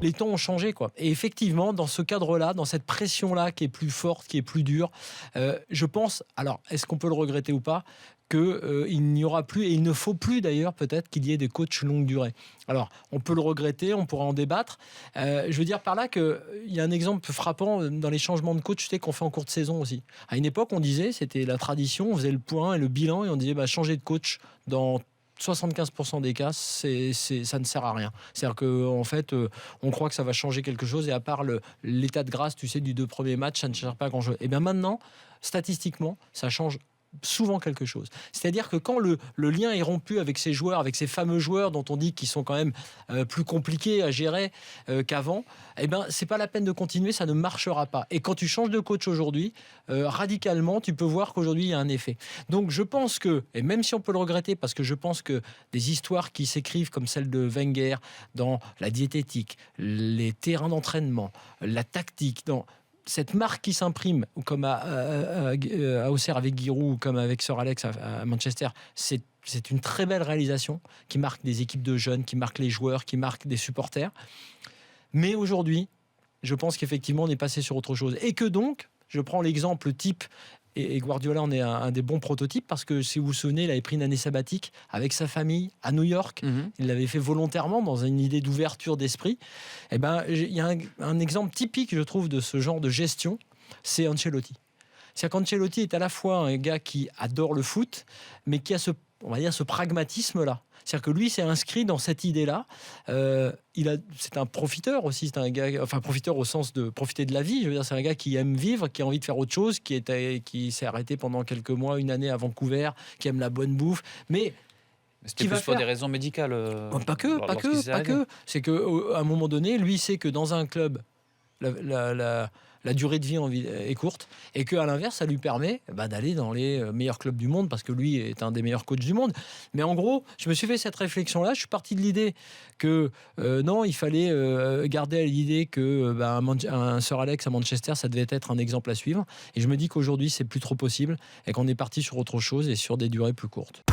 Les temps ont changé, quoi. Et effectivement, dans ce cadre-là, dans cette pression-là qui est plus forte, qui est plus dure, je pense, alors est-ce qu'on peut le regretter ou pas, qu'il n'y aura plus, et il ne faut plus d'ailleurs peut-être qu'il y ait des coachs longue durée. Alors, on peut le regretter, on pourra en débattre. Je veux dire par là qu'il y a un exemple frappant dans les changements de coach, tu sais, qu'on fait en cours de saison aussi. À une époque, on disait, c'était la tradition, on faisait le point et le bilan, et on disait, changer de coach dans 75% des cas, ça ne sert à rien. C'est-à-dire qu'en fait, on croit que ça va changer quelque chose, et à part l'état de grâce, tu sais, du 2 premiers matchs, ça ne sert pas à grand-chose. Et bien maintenant, statistiquement, ça change souvent quelque chose. C'est-à-dire que quand le lien est rompu avec ces joueurs, avec ces fameux joueurs dont on dit qu'ils sont quand même plus compliqués à gérer qu'avant, c'est pas la peine de continuer, ça ne marchera pas. Et quand tu changes de coach aujourd'hui, radicalement, tu peux voir qu'aujourd'hui il y a un effet. Donc je pense que, et même si on peut le regretter, parce que je pense que des histoires qui s'écrivent comme celle de Wenger dans la diététique, les terrains d'entraînement, la tactique, dans cette marque qui s'imprime, comme à Auxerre avec Giroud, ou comme avec Sir Alex à Manchester, c'est une très belle réalisation qui marque des équipes de jeunes, qui marque les joueurs, qui marque des supporters. Mais aujourd'hui, je pense qu'effectivement, on est passé sur autre chose. Et que donc, je prends l'exemple type, et Guardiola en est un des bons prototypes, parce que si vous vous souvenez, il avait pris une année sabbatique avec sa famille à New York. Il l'avait fait volontairement dans une idée d'ouverture d'esprit. Il y a un exemple typique, je trouve, de ce genre de gestion, c'est Ancelotti. C'est-à-dire qu'Ancelotti est à la fois un gars qui adore le foot, mais qui a ce pragmatisme-là. C'est-à-dire que lui s'est inscrit dans cette idée-là. C'est un profiteur aussi, c'est un gars, enfin profiteur au sens de profiter de la vie. Je veux dire, c'est un gars qui aime vivre, qui a envie de faire autre chose, qui s'est arrêté pendant quelques mois, une année à Vancouver, qui aime la bonne bouffe, mais c'était plus pour des raisons médicales. Pas que. C'est qu'à un moment donné, lui sait que dans un club, la durée de vie est courte, et qu'à l'inverse, ça lui permet d'aller dans les meilleurs clubs du monde, parce que lui est un des meilleurs coachs du monde. Mais en gros, je me suis fait cette réflexion-là, je suis parti de l'idée que non, il fallait garder l'idée que un Sir Alex à Manchester, ça devait être un exemple à suivre, et je me dis qu'aujourd'hui, c'est plus trop possible, et qu'on est parti sur autre chose, et sur des durées plus courtes.